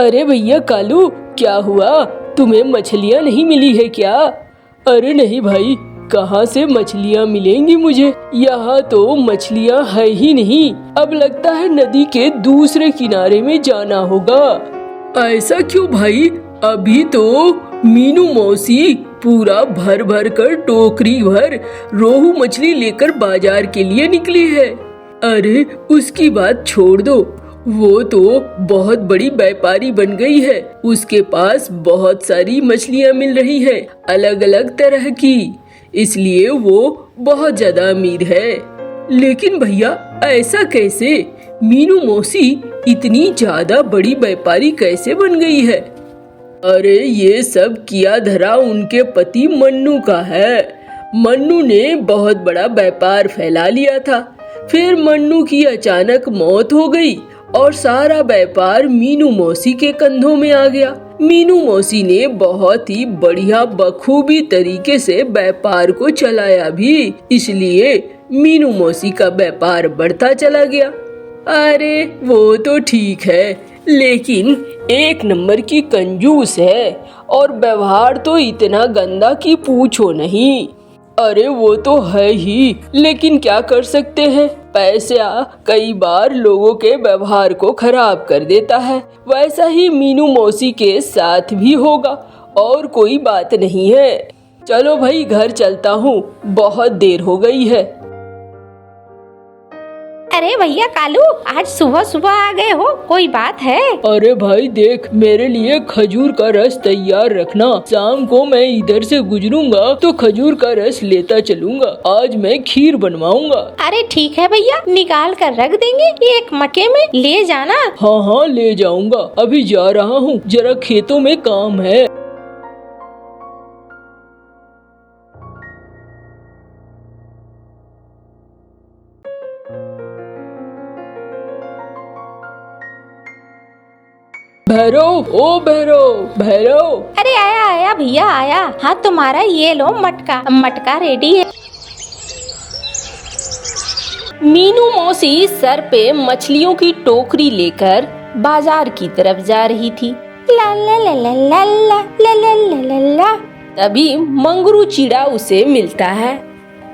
अरे भैया कालू, क्या हुआ? तुम्हें मछलियाँ नहीं मिली है क्या? अरे नहीं भाई, कहाँ से मछलियाँ मिलेंगी मुझे? यहाँ तो मछलियाँ है ही नहीं। अब लगता है नदी के दूसरे किनारे में जाना होगा। ऐसा क्यों भाई? अभी तो मीनू मौसी पूरा भर भर कर टोकरी भर रोहू मछली लेकर बाजार के लिए निकली है। अरे उसकी बात छोड़ दो, वो तो बहुत बड़ी व्यापारी बन गई है। उसके पास बहुत सारी मछलियाँ मिल रही है, अलग अलग तरह की, इसलिए वो बहुत ज्यादा अमीर है। लेकिन भैया ऐसा कैसे? मीनू मौसी इतनी ज्यादा बड़ी व्यापारी कैसे बन गई है? अरे ये सब किया धरा उनके पति मन्नू का है। मन्नू ने बहुत बड़ा व्यापार फैला लिया था, फिर मन्नू की अचानक मौत हो गई और सारा व्यापार मीनू मौसी के कंधों में आ गया। मीनू मौसी ने बहुत ही बढ़िया बखूबी तरीके से व्यापार को चलाया भी, इसलिए मीनू मौसी का व्यापार बढ़ता चला गया। अरे वो तो ठीक है, लेकिन एक नंबर की कंजूस है और व्यवहार तो इतना गंदा कि पूछो नहीं। अरे वो तो है ही, लेकिन क्या कर सकते हैं, पैसा कई बार लोगों के व्यवहार को खराब कर देता है। वैसा ही मीनू मौसी के साथ भी होगा, और कोई बात नहीं है। चलो भाई घर चलता हूँ, बहुत देर हो गई है। अरे भैया कालू, आज सुबह सुबह आ गए हो, कोई बात है? अरे भाई देख, मेरे लिए खजूर का रस तैयार रखना। शाम को मैं इधर से गुजरूंगा तो खजूर का रस लेता चलूंगा। आज मैं खीर बनवाऊंगा। अरे ठीक है भैया, निकाल कर रख देंगे, एक मटके में ले जाना। हाँ हाँ ले जाऊंगा, अभी जा रहा हूँ, जरा खेतों में काम है। भैरव, ओ भैरव, भैरव। अरे आया आया भैया आया। हाँ तुम्हारा ये लो मटका, मटका रेडी है। मीनू मौसी सर पे मछलियों की टोकरी लेकर बाजार की तरफ जा रही थी। ला ला ला ला ला ला ला ला ला ला ला। तभी मंगरू चिड़ा उसे मिलता है।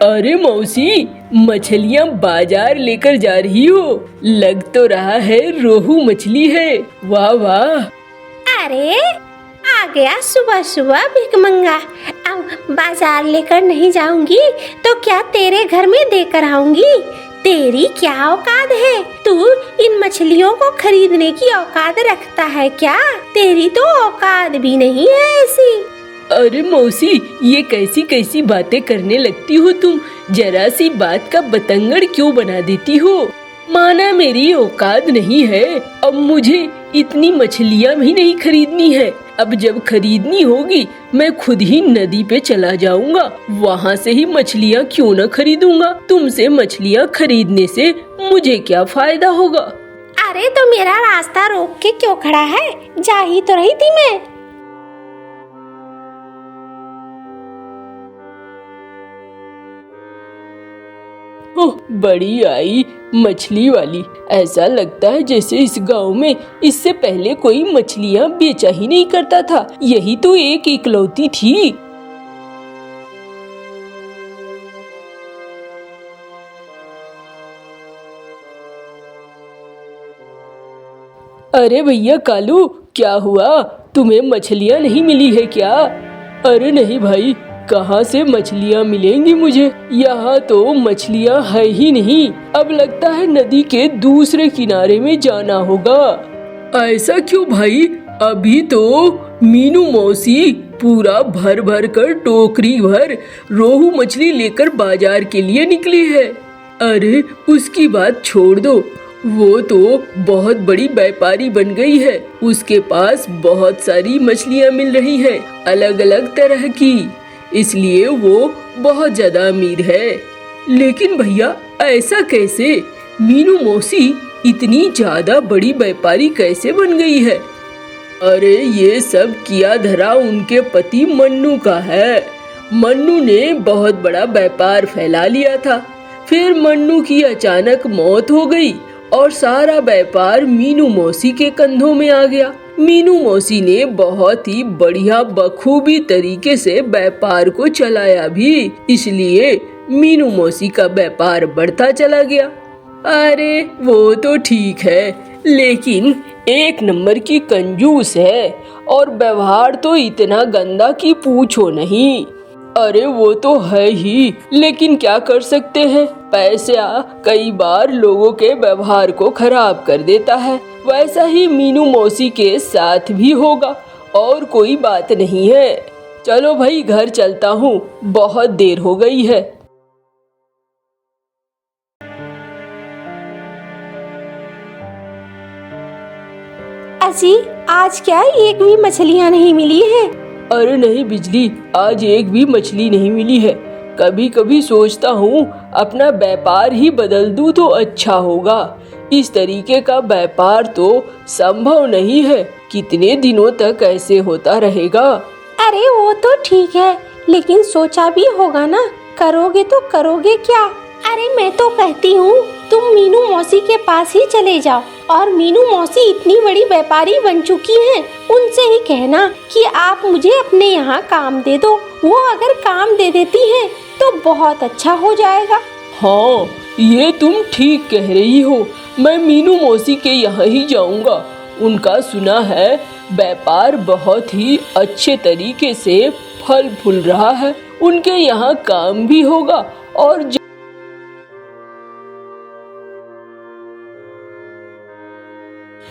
अरे मौसी, मछलियाँ बाजार लेकर जा रही हो? लग तो रहा है रोहू मछली है। वाह वाह। अरे आ गया सुबह सुबह भिखमंगा। अब बाजार लेकर नहीं जाऊंगी तो क्या तेरे घर में देकर आऊंगी? तेरी क्या औकात है? तू इन मछलियों को खरीदने की औकात रखता है क्या? तेरी तो औकात भी नहीं है ऐसी। अरे मौसी, ये कैसी कैसी बातें करने लगती हो तुम? जरा सी बात का बतंगड़ क्यों बना देती हो? माना मेरी औकात नहीं है, अब मुझे इतनी मछलियाँ भी नहीं खरीदनी है। अब जब खरीदनी होगी मैं खुद ही नदी पे चला जाऊंगा, वहाँ से ही मछलियाँ क्यों न खरीदूंगा। तुमसे मछलियाँ खरीदने से मुझे क्या फायदा होगा? अरे तो मेरा रास्ता रोक के क्यों खड़ा है? जा ही तो रही थी मैं। ओह, बड़ी आई मछली वाली। ऐसा लगता है जैसे इस गांव में इससे पहले कोई मछलियाँ बेचा ही नहीं करता था। यही तो एक इकलौती थी। अरे भैया कालू, क्या हुआ? तुम्हें मछलियाँ नहीं मिली है क्या? अरे नहीं भाई, कहाँ से मछलियाँ मिलेंगी मुझे? यहाँ तो मछलियाँ है ही नहीं। अब लगता है नदी के दूसरे किनारे में जाना होगा। ऐसा क्यों भाई? अभी तो मीनू मौसी पूरा भर भर कर टोकरी भर रोहू मछली लेकर बाजार के लिए निकली है। अरे उसकी बात छोड़ दो, वो तो बहुत बड़ी व्यापारी बन गई है। उसके पास बहुत सारी मछलियाँ मिल रही है, अलग अलग तरह की, इसलिए वो बहुत ज्यादा अमीर है। लेकिन भैया ऐसा कैसे? मीनू मौसी इतनी ज्यादा बड़ी व्यापारी कैसे बन गई है? अरे ये सब किया धरा उनके पति मन्नू का है। मन्नू ने बहुत बड़ा व्यापार फैला लिया था, फिर मन्नू की अचानक मौत हो गई और सारा व्यापार मीनू मौसी के कंधों में आ गया। मीनू मौसी ने बहुत ही बढ़िया बखूबी तरीके से व्यापार को चलाया भी, इसलिए मीनू मौसी का व्यापार बढ़ता चला गया। अरे वो तो ठीक है, लेकिन एक नंबर की कंजूस है और व्यवहार तो इतना गंदा कि पूछो नहीं। अरे वो तो है ही, लेकिन क्या कर सकते हैं, पैसा कई बार लोगों के व्यवहार को खराब कर देता है। वैसा ही मीनू मौसी के साथ भी होगा, और कोई बात नहीं है। चलो भाई घर चलता हूँ, बहुत देर हो गई है। अजी आज क्या एक भी मछलियाँ नहीं मिली है? अरे नहीं बिजली, आज एक भी मछली नहीं मिली है। कभी कभी सोचता हूँ अपना व्यापार ही बदल दूँ तो अच्छा होगा। इस तरीके का व्यापार तो संभव नहीं है, कितने दिनों तक ऐसे होता रहेगा। अरे वो तो ठीक है, लेकिन सोचा भी होगा ना, करोगे तो करोगे क्या? अरे मैं तो कहती हूँ तुम मीनू मौसी के पास ही चले जाओ, और मीनू मौसी इतनी बड़ी व्यापारी बन चुकी हैं, उनसे ही कहना कि आप मुझे अपने यहाँ काम दे दो। वो अगर काम दे देती हैं तो बहुत अच्छा हो जाएगा। हाँ ये तुम ठीक कह रही हो, मैं मीनू मौसी के यहाँ ही जाऊँगा। उनका सुना है व्यापार बहुत ही अच्छे तरीके से फल फूल रहा है, उनके यहाँ काम भी होगा। और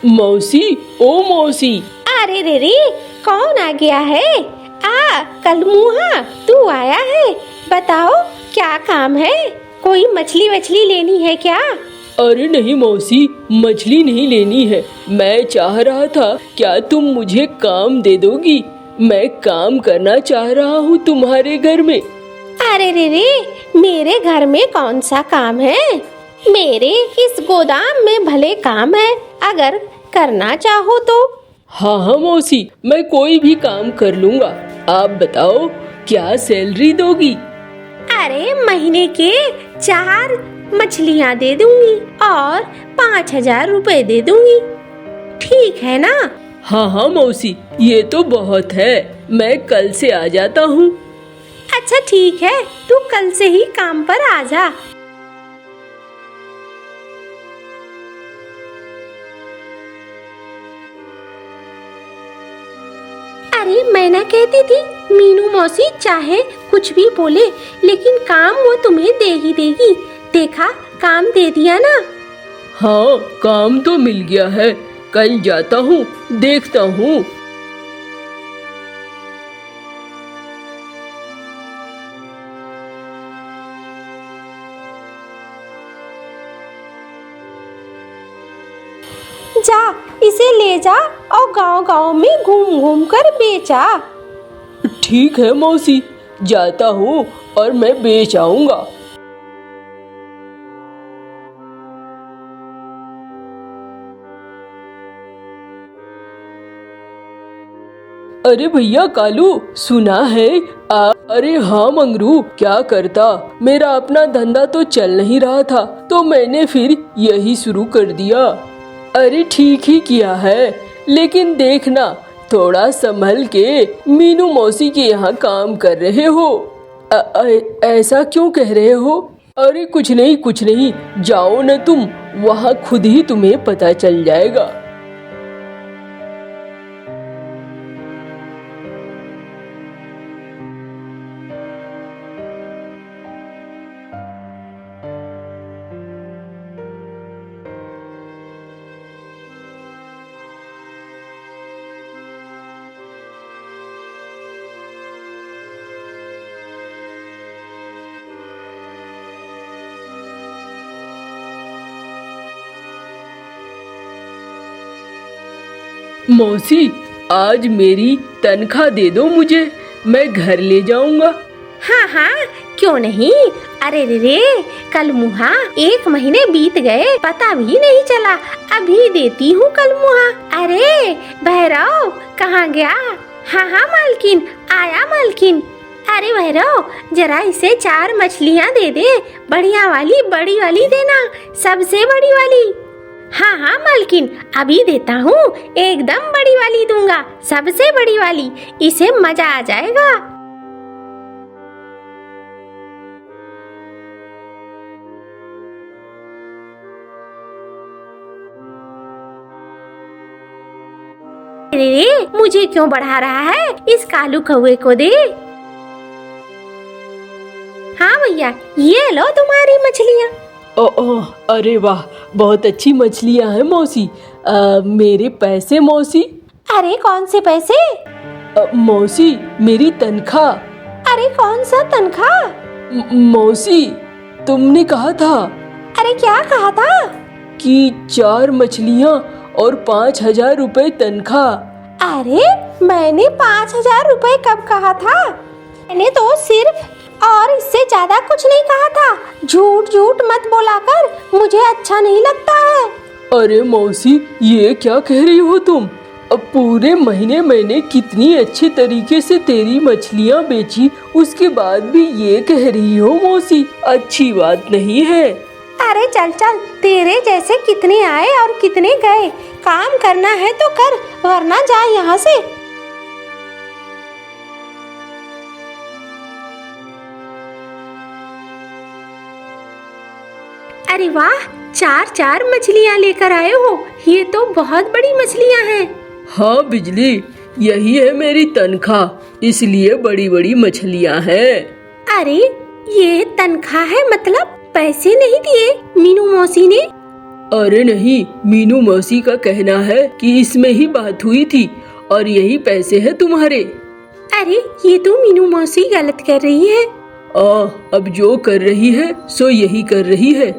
मौसी, ओ मौसी। अरे रे रे, कौन आ गया है? कलमुहा तू आया है, बताओ क्या काम है? कोई मछली वछली लेनी है क्या? अरे नहीं मौसी, मछली नहीं लेनी है। मैं चाह रहा था क्या तुम मुझे काम दे दोगी? मैं काम करना चाह रहा हूँ तुम्हारे घर में। अरे रे रे, मेरे घर में कौन सा काम है? मेरे इस गोदाम में भले काम है, अगर करना चाहो तो। हाँ हाँ मौसी, मैं कोई भी काम कर लूँगा। आप बताओ क्या सैलरी दोगी? अरे महीने के 4 मछलियाँ दे दूंगी और 5,000 रुपए दे दूंगी, ठीक है ना? हाँ हाँ मौसी, ये तो बहुत है, मैं कल से आ जाता हूँ। अच्छा ठीक है, तू कल से ही काम पर आ जा। अरे मैं ना कहती थी, मीनू मौसी चाहे कुछ भी बोले, लेकिन काम वो तुम्हें दे ही देगी। देखा, काम दे दिया ना। हाँ काम तो मिल गया है, कल जाता हूँ, देखता हूँ। जा इसे ले जा और गांव-गांव में घूम घूम कर बेचा। ठीक है मौसी, जाता हूँ और मैं बेच आऊंगा। अरे भैया कालू, सुना है अरे हाँ मंगरू, क्या करता, मेरा अपना धंधा तो चल नहीं रहा था, तो मैंने फिर यही शुरू कर दिया। अरे ठीक ही किया है, लेकिन देखना थोड़ा संभल के, मीनू मौसी के यहाँ काम कर रहे हो। ऐसा क्यों कह रहे हो? अरे कुछ नहीं, जाओ न तुम, वहाँ खुद ही तुम्हें पता चल जाएगा। मौसी, आज मेरी तनख्वाह दे दो मुझे, मैं घर ले जाऊंगा। हाँ हाँ क्यों नहीं। अरे रे रे, कल मुहा 1 महीने बीत गए, पता भी नहीं चला। अभी देती हूँ कल मुहा। अरे भैरव कहाँ गया? हाँ हाँ मालकिन, आया मालकिन। अरे भैरव, जरा इसे 4 मछलियाँ दे दे, बढ़िया वाली, बड़ी वाली देना, सबसे बड़ी वाली। हाँ हाँ मालकिन, अभी देता हूँ, एकदम बड़ी वाली दूंगा, सबसे बड़ी वाली, इसे मजा आ जाएगा। अरे मुझे क्यों बढ़ा रहा है, इस कालू कौवे को दे। हाँ भैया, ये लो तुम्हारी मछलियाँ। ओह, अरे वाह, बहुत अच्छी मछलियाँ हैं मौसी। मेरे पैसे मौसी? अरे कौन से पैसे? मौसी, मेरी तनख्वाह। अरे कौन सा तनख्वाह? मौसी, तुमने कहा था। अरे क्या कहा था? कि 4 मछलियाँ और 5,000 रुपए तनख्वाह। अरे मैंने 5,000 रुपए कब कहा था? मैंने तो सिर्फ और इससे ज्यादा कुछ नहीं कहा था। झूठ झूठ मत बोला कर, मुझे अच्छा नहीं लगता है। अरे मौसी, ये क्या कह रही हो तुम? अब पूरे महीने मैंने कितनी अच्छे तरीके से तेरी मछलियाँ बेची, उसके बाद भी ये कह रही हो मौसी? अच्छी बात नहीं है। अरे चल चल, तेरे जैसे कितने आए और कितने गए, काम करना है तो कर, वरना जा यहाँ से। अरे वाह, 4 मछलियाँ लेकर आए हो, ये तो बहुत बड़ी मछलियाँ हैं। हाँ बिजली, यही है मेरी तनख्वाह, इसलिए बड़ी बड़ी मछलियाँ हैं। अरे ये तनख्वाह है, मतलब पैसे नहीं दिए मीनू मौसी ने? अरे नहीं, मीनू मौसी का कहना है कि इसमें ही बात हुई थी और यही पैसे हैं तुम्हारे। अरे ये तो मीनू मौसी गलत कर रही है। अब जो कर रही है सो यही कर रही है।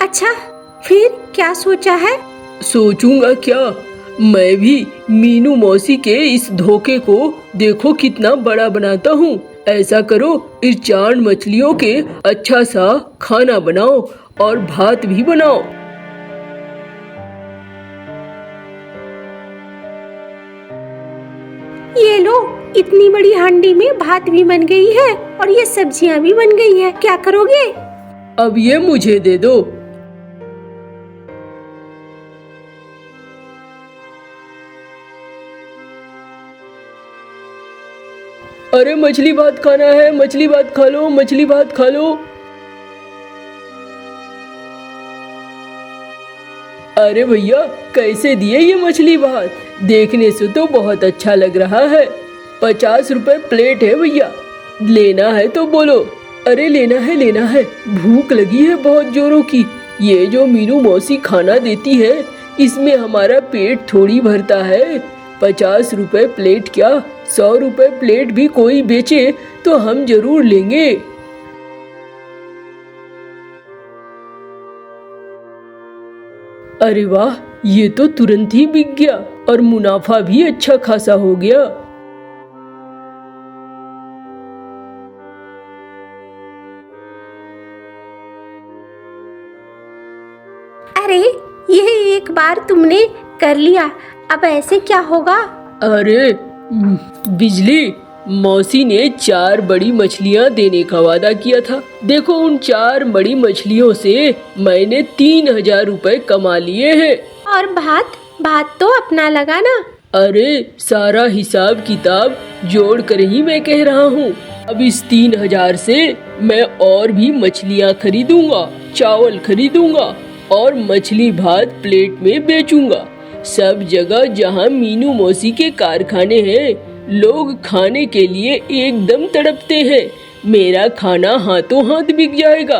अच्छा, फिर क्या सोचा है? सोचूंगा क्या, मैं भी मीनू मौसी के इस धोखे को देखो कितना बड़ा बनाता हूँ। ऐसा करो, इस 4 मछलियों के अच्छा सा खाना बनाओ और भात भी बनाओ। ये लो, इतनी बड़ी हांडी में भात भी बन गई है और ये सब्जियां भी बन गई है, क्या करोगे? अब ये मुझे दे दो। अरे मछली भात खाना है, मछली भात खा लो, मछली भात खा लो। अरे भैया, कैसे दिए ये मछली भात? देखने से तो बहुत अच्छा लग रहा है। 50 रुपए प्लेट है भैया, लेना है तो बोलो। अरे लेना है, भूख लगी है बहुत जोरों की। ये जो मीनू मौसी खाना देती है, इसमें हमारा पेट थोड़ी भरता है। 50 रुपए प्लेट क्या, 100 रुपए प्लेट भी कोई बेचे तो हम जरूर लेंगे। अरे वाह, ये तो तुरंत ही बिक गया और मुनाफा भी अच्छा खासा हो गया। अरे ये एक बार तुमने कर लिया, अब ऐसे क्या होगा? अरे बिजली, मौसी ने 4 बड़ी मछलियाँ देने का वादा किया था। देखो उन 4 बड़ी मछलियों से मैंने 3,000 रुपए कमा लिए हैं। और भात तो अपना लगा ना। अरे सारा हिसाब किताब जोड़ कर ही मैं कह रहा हूँ। अब इस 3,000 से मैं और भी मछलियाँ खरीदूंगा, चावल खरीदूंगा और मछली भात प्लेट में बेचूंगा। सब जगह जहाँ मीनू मौसी के कारखाने हैं, लोग खाने के लिए एकदम तड़पते हैं। मेरा खाना हाथों हाथ बिक जाएगा।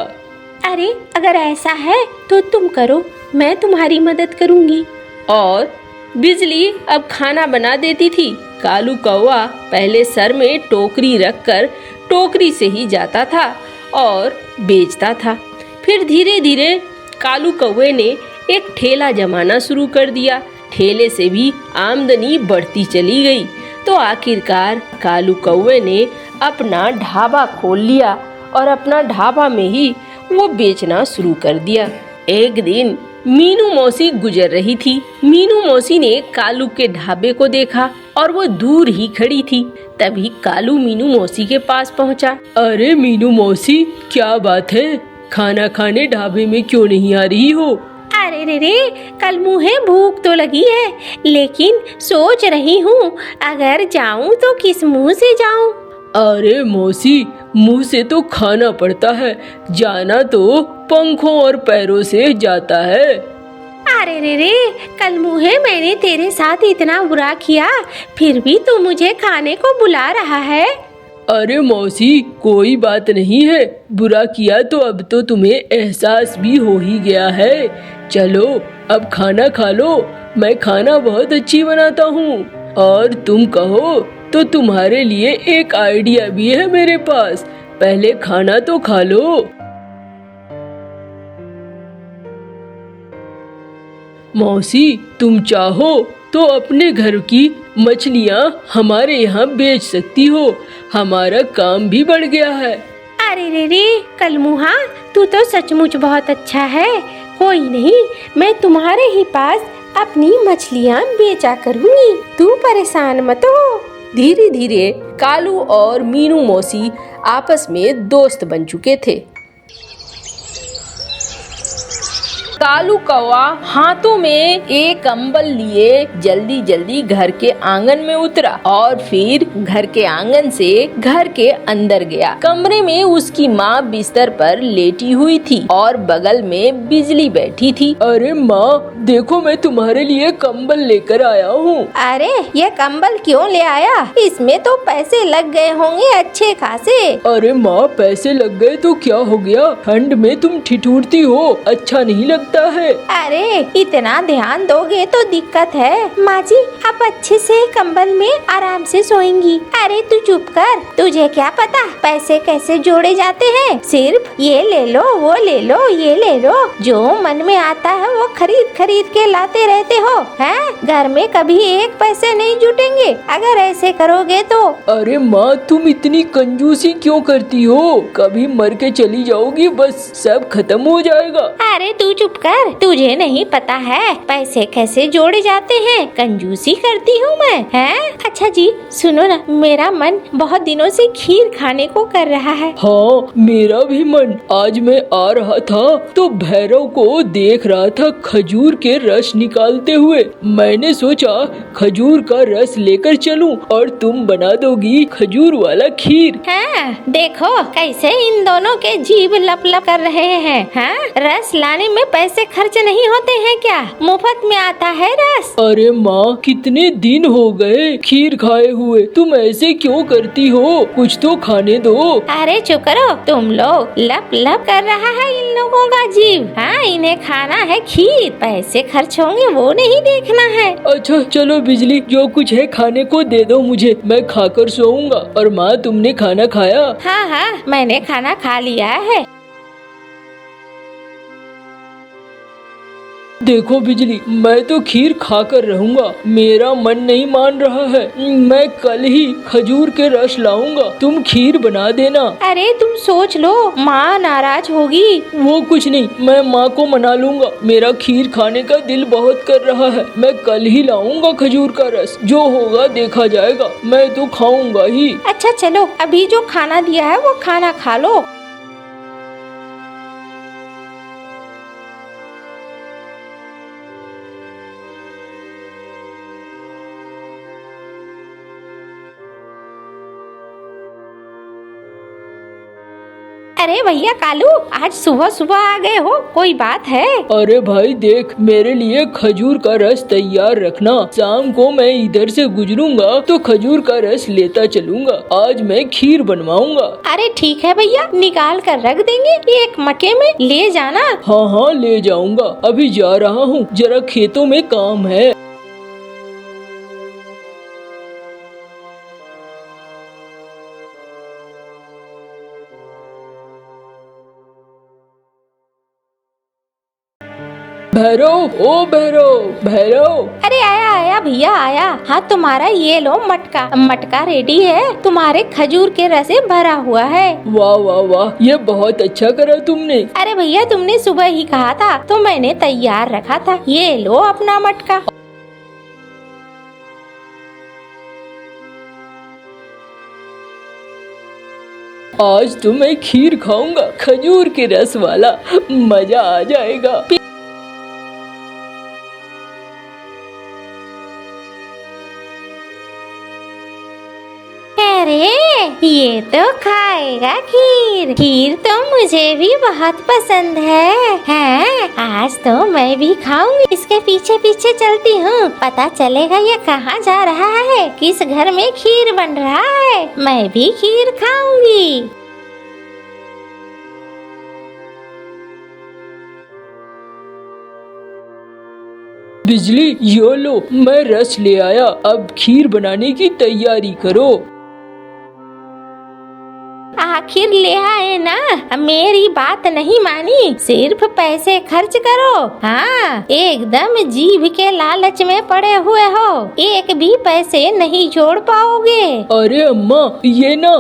अरे अगर ऐसा है तो तुम करो, मैं तुम्हारी मदद करूंगी। और बिजली अब खाना बना देती थी। कालू कौवा पहले सर में टोकरी रखकर टोकरी से ही जाता था और बेचता था। फिर धीरे धीरे कालू कौवे ने एक ठेला जमाना शुरू कर दिया। ठेले से भी आमदनी बढ़ती चली गई। तो आखिरकार कालू कौवे ने अपना ढाबा खोल लिया और अपना ढाबा में ही वो बेचना शुरू कर दिया। एक दिन मीनू मौसी गुजर रही थी। मीनू मौसी ने कालू के ढाबे को देखा और वो दूर ही खड़ी थी। तभी कालू मीनू मौसी के पास पहुंचा। अरे मीनू मौसी, क्या बात है, खाना खाने ढाबे में क्यों नहीं आ रही हो? अरे रे रे, कल मुझे भूख तो लगी है, लेकिन सोच रही हूँ अगर जाऊँ तो किस मुंह से जाऊँ। अरे मौसी, मुंह से तो खाना पड़ता है, जाना तो पंखों और पैरों से जाता है। अरे रे रे, कल मुझे मैंने तेरे साथ इतना बुरा किया, फिर भी तू मुझे खाने को बुला रहा है। अरे मौसी, कोई बात नहीं है, बुरा किया तो अब तो तुम्हें एहसास भी हो ही गया है। चलो अब खाना खा लो, मैं खाना बहुत अच्छी बनाता हूँ। और तुम कहो तो तुम्हारे लिए एक आइडिया भी है मेरे पास, पहले खाना तो खा लो। मौसी, तुम चाहो तो अपने घर की मछलियाँ हमारे यहाँ बेच सकती हो, हमारा काम भी बढ़ गया है। अरे रे रे, कलमुहा, तू तो सचमुच बहुत अच्छा है। कोई नहीं, मैं तुम्हारे ही पास अपनी मछलियाँ बेचा करूँगी, तू परेशान मत हो। धीरे धीरे कालू और मीनू मौसी आपस में दोस्त बन चुके थे। कालू कौवा हाथों में एक कंबल लिए जल्दी जल्दी घर के आंगन में उतरा और फिर घर के आंगन से घर के अंदर गया। कमरे में उसकी माँ बिस्तर पर लेटी हुई थी और बगल में बिजली बैठी थी। अरे माँ, देखो मैं तुम्हारे लिए कंबल लेकर आया हूँ। अरे ये कंबल क्यों ले आया? इसमें तो पैसे लग गए होंगे अच्छे खासे। अरे माँ, पैसे लग गए तो क्या हो गया, ठंड में तुम ठिठुरती हो, अच्छा नहीं लगता है। अरे इतना ध्यान दोगे तो दिक्कत है। माँ जी, आप अच्छे से कंबल में आराम से सोएंगी। अरे तू चुप कर, तुझे क्या पता पैसे कैसे जोड़े जाते हैं। सिर्फ ये ले लो, वो ले लो, ये ले लो, जो मन में आता है वो खरीद खरीद के लाते रहते हो, हैं? घर में कभी एक पैसे नहीं जुटेंगे अगर ऐसे करोगे तो। अरे माँ, तुम इतनी कंजूसी क्यों करती हो? कभी मर के चली जाओगी, बस सब खत्म हो जाएगा। अरे तू चुप कर, तुझे नहीं पता है पैसे कैसे जोड़े जाते हैं। कंजूसी करती हूँ मैं, हैं? अच्छा जी सुनो ना, मेरा मन बहुत दिनों से खीर खाने को कर रहा है। हाँ, मेरा भी मन। आज मैं आ रहा था तो भैरव को देख रहा था खजूर के रस निकालते हुए। मैंने सोचा खजूर का रस लेकर चलूं और तुम बना दोगी खजूर वाला खीर। हाँ, देखो कैसे इन दोनों के जीभ लप लप कर रहे हैं। हाँ, रस लाने में पैसे खर्च नहीं होते हैं क्या? मुफ्त में आता है रस। अरे माँ, कितने दिन हो गए खीर खाए हुए, तुम ऐसे क्यों करती हो? कुछ तो खाने दो। अरे चुप करो तुम लोग, लप लप कर रहा है इन लोगों का जीव। हाँ, इन्हें खाना है खीर, पैसे खर्च होंगे वो नहीं देखना है। अच्छा चलो बिजली, जो कुछ है खाने को दे दो मुझे, मैं खाकर सोऊंगा। और माँ, तुमने खाना खाया? हाँ हाँ, मैंने खाना खा लिया है। देखो बिजली, मैं तो खीर खाकर रहूंगा, मेरा मन नहीं मान रहा है। मैं कल ही खजूर के रस लाऊंगा, तुम खीर बना देना। अरे तुम सोच लो, माँ नाराज होगी। वो कुछ नहीं, मैं माँ को मना लूंगा। मेरा खीर खाने का दिल बहुत कर रहा है, मैं कल ही लाऊंगा खजूर का रस। जो होगा देखा जाएगा, मैं तो खाऊंगा ही। अच्छा चलो, अभी जो खाना दिया है वो खाना खा लो। अरे भैया कालू, आज सुबह सुबह आ गए हो, कोई बात है? अरे भाई देख, मेरे लिए खजूर का रस तैयार रखना, शाम को मैं इधर से गुजरूंगा तो खजूर का रस लेता चलूंगा। आज मैं खीर बनवाऊंगा। अरे ठीक है भैया, निकाल कर रख देंगे, एक मटके में ले जाना। हाँ हाँ, ले जाऊंगा। अभी जा रहा हूँ, जरा खेतों में काम है। भैरव, ओ भैरव, भैरव। अरे आया आया भैया आया। हाँ, तुम्हारा ये लो मटका, मटका रेडी है, तुम्हारे खजूर के रस से भरा हुआ है। वाह वाह वाह, ये बहुत अच्छा करा तुमने। अरे भैया, तुमने सुबह ही कहा था तो मैंने तैयार रखा था, ये लो अपना मटका। आज तो मैं खीर खाऊंगा, खजूर के रस वाला, मजा आ जाएगा। अरे ये तो खाएगा खीर। खीर तो मुझे भी बहुत पसंद है। आज तो मैं भी खाऊंगी। इसके पीछे पीछे चलती हूँ, पता चलेगा ये कहाँ जा रहा है, किस घर में खीर बन रहा है। मैं भी खीर खाऊंगी। बिजली, यो लो, मैं रस ले आया। अब खीर बनाने की तैयारी करो। आखिर ले आए ना, मेरी बात नहीं मानी, सिर्फ पैसे खर्च करो। हाँ, एकदम जीभ के लालच में पड़े हुए हो, एक भी पैसे नहीं जोड़ पाओगे। अरे अम्मा, ये ना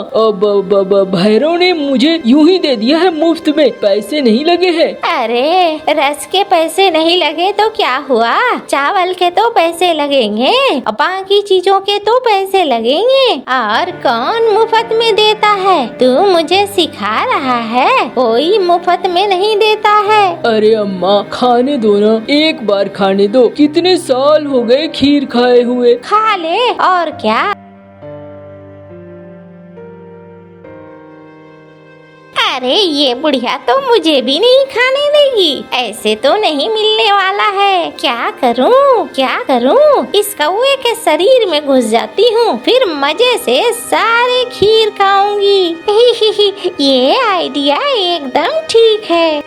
भैरव ने मुझे यूं ही दे दिया है मुफ्त में, पैसे नहीं लगे हैं। अरे रस के पैसे नहीं लगे तो क्या हुआ, चावल के तो पैसे लगेंगे, बाकी चीजों के तो पैसे लगेंगे। और कौन मुफ्त में देता है? तू मुझे सिखा रहा है, कोई मुफ्त में नहीं देता है। अरे अम्मा, खाने दो ना, एक बार खाने दो। कितने साल हो गए खीर खाए हुए। खा ले, और क्या। अरे ये बुढ़िया तो मुझे भी नहीं खाने देगी, ऐसे तो नहीं मिलने वाला है। क्या करूं क्या करूं, इस कौवे के शरीर में घुस जाती हूँ, फिर मजे से सारे खीर खाऊंगी। ये आइडिया एकदम ठीक है।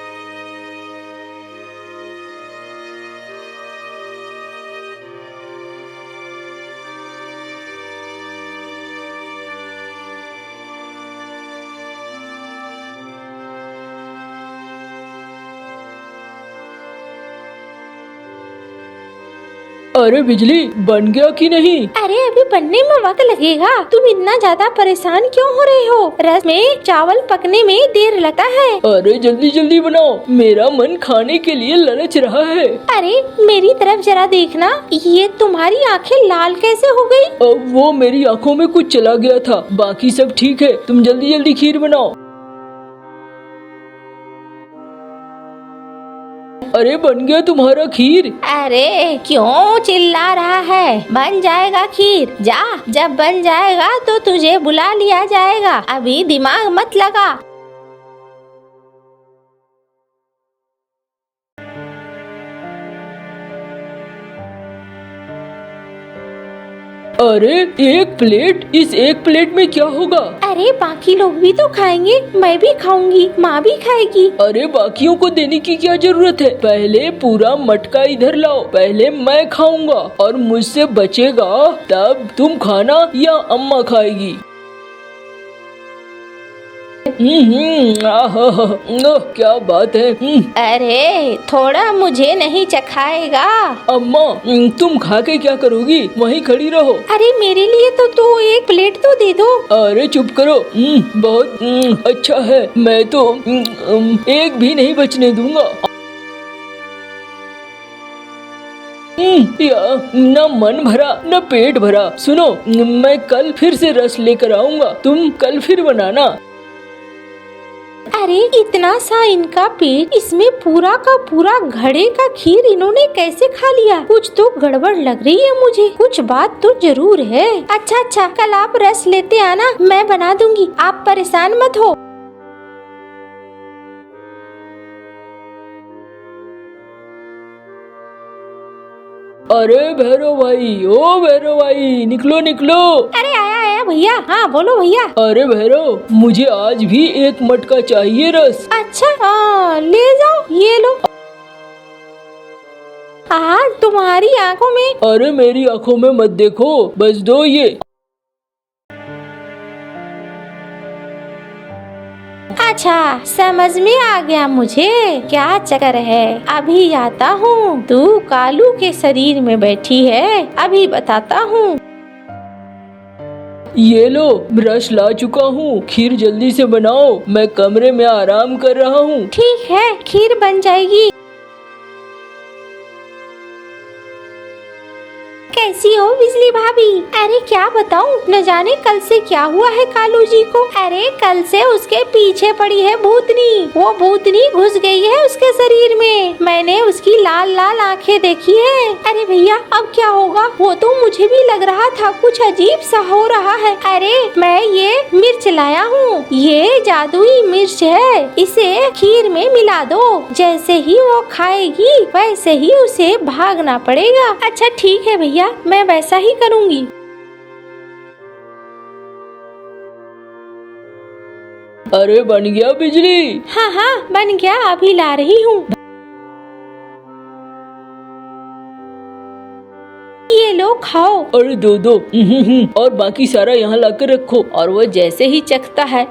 अरे बिजली, बन गया कि नहीं? अरे अभी बनने में वक्त लगेगा, तुम इतना ज्यादा परेशान क्यों हो रहे हो? रस में चावल पकने में देर लगता है। अरे जल्दी जल्दी बनाओ, मेरा मन खाने के लिए ललच रहा है। अरे मेरी तरफ जरा देखना, ये तुम्हारी आंखें लाल कैसे हो गई? वो मेरी आंखों में कुछ चला गया था, बाकी सब ठीक है। तुम जल्दी जल्दी खीर बनाओ। अरे बन गया तुम्हारा खीर। अरे क्यों चिल्ला रहा है? बन जाएगा खीर, जा, जब बन जाएगा तो तुझे बुला लिया जाएगा, अभी दिमाग मत लगा। अरे एक प्लेट, इस एक प्लेट में क्या होगा? अरे बाकी लोग भी तो खाएंगे, मैं भी खाऊंगी, माँ भी खाएगी। अरे बाकियों को देने की क्या जरूरत है? पहले पूरा मटका इधर लाओ, पहले मैं खाऊंगा और मुझसे बचेगा तब तुम खाना या अम्मा खाएगी। क्या बात है। अरे थोड़ा मुझे नहीं चखाएगा? अम्मा, तुम खा के क्या करोगी? वहीं खड़ी रहो। अरे मेरे लिए तो तू एक प्लेट तो दे दो। अरे चुप करो, बहुत अच्छा है, मैं तो एक भी नहीं बचने दूंगा। न मन भरा न पेट भरा। सुनो, मैं कल फिर से रस लेकर आऊंगा, तुम कल फिर बनाना। अरे इतना सा इनका पेट, इसमें पूरा का पूरा घड़े का खीर इन्होंने कैसे खा लिया? कुछ तो गड़बड़ लग रही है मुझे, कुछ बात तो जरूर है। अच्छा, कल आप रस लेते आना, मैं बना दूंगी, आप परेशान मत हो। अरे भैरव भाई, ओ भैरव भाई, निकलो निकलो। अरे आया भैया। हाँ बोलो भैया। अरे भैरव, मुझे आज भी एक मटका चाहिए रस। अच्छा ले जाओ, ये लो। आज तुम्हारी आंखों में। अरे मेरी आंखों में मत देखो, बस दो ये। अच्छा समझ में आ गया मुझे क्या चक्कर है, अभी आता हूँ। तू कालू के शरीर में बैठी है, अभी बताता हूँ। ये लो, रस ला चुका हूँ, खीर जल्दी से बनाओ, मैं कमरे में आराम कर रहा हूँ। ठीक है, खीर बन जाएगी। कैसी हो बिजली भाभी? अरे क्या बताऊं, न जाने कल से क्या हुआ है कालू जी को। अरे कल से उसके पीछे पड़ी है भूतनी। वो भूतनी घुस गई है उसके शरीर में। मैंने उसकी लाल लाल आंखें देखी है। अरे भैया अब क्या होगा? वो तो मुझे भी लग रहा था कुछ अजीब सा हो रहा है। अरे मैं ये मिर्च लाया हूँ, ये जादुई मिर्च है, इसे खीर में मिला दो। जैसे ही वो खाएगी वैसे ही उसे भागना पड़ेगा। अच्छा ठीक है भैया, मैं वैसा ही करूँगी। अरे बन गया बिजली? हाँ हाँ बन गया, अभी ला रही हूँ। ये लो खाओ। अरे दो दो। और बाकी सारा यहाँ लाकर रखो। और वो जैसे ही चखता है,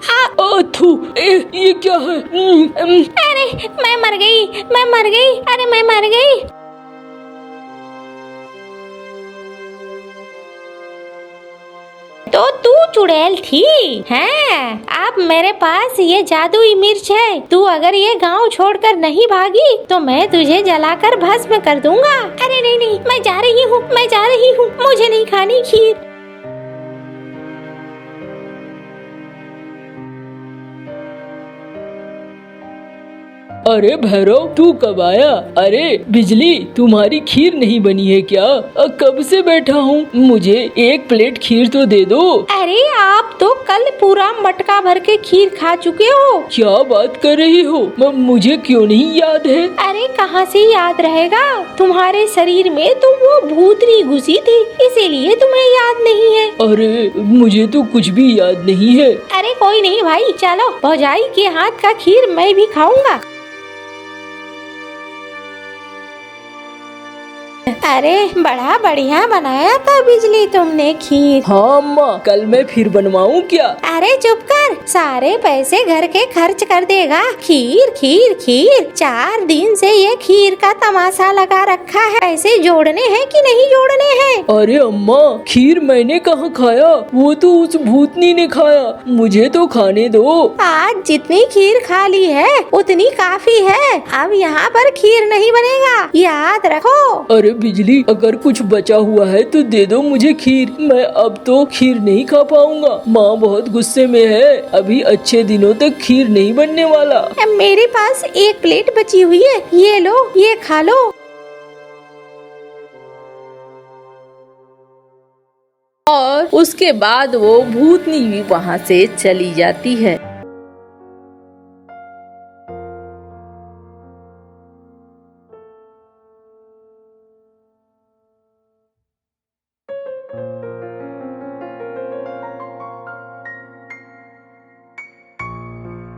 थू, ये क्या है? अरे मैं मर गई, मैं मर गई, अरे मैं मर गई। तो तू चुड़ैल थी हैं? अब मेरे पास ये जादुई मिर्च है। तू अगर ये गांव छोड़कर नहीं भागी तो मैं तुझे जलाकर भस्म कर दूंगा। अरे नहीं नहीं, मैं जा रही हूँ, मैं जा रही हूँ, मुझे नहीं खानी खीर। अरे भैरव, तू कब आया? अरे बिजली, तुम्हारी खीर नहीं बनी है क्या? कब से बैठा हूँ, मुझे एक प्लेट खीर तो दे दो। अरे आप तो कल पूरा मटका भर के खीर खा चुके हो। क्या बात कर रही हो? मुझे क्यों नहीं याद है? अरे कहाँ से याद रहेगा? तुम्हारे शरीर में तो वो भूतनी घुसी थी, इसीलिए तुम्हें याद नहीं है। अरे मुझे तो कुछ भी याद नहीं है। अरे कोई नहीं भाई, चलो भौजाई के हाथ का खीर मैं भी खाऊंगा। अरे बड़ा बढ़िया बनाया था बिजली तुमने खीर। हाँ अम्मा, कल मैं फिर बनवाऊँ क्या? अरे चुप कर, सारे पैसे घर के खर्च कर देगा। खीर खीर खीर, 4 दिन से ये खीर का तमाशा लगा रखा है। पैसे जोड़ने हैं कि नहीं जोड़ने हैं? अरे अम्मा, खीर मैंने कहाँ खाया, वो तो उस भूतनी ने खाया। मुझे तो खाने दो। आज जितनी खीर खा ली है उतनी काफी है। अब यहाँ पर खीर नहीं बनेगा, याद रखो। अरे बिजली, अगर कुछ बचा हुआ है तो दे दो मुझे खीर। मैं अब तो खीर नहीं खा पाऊंगा। माँ बहुत गुस्से में है, अभी अच्छे दिनों तक खीर नहीं बनने वाला। मेरे पास एक प्लेट बची हुई है, ये लो, ये खा लो। और उसके बाद वो भूतनी भी वहाँ से चली जाती है।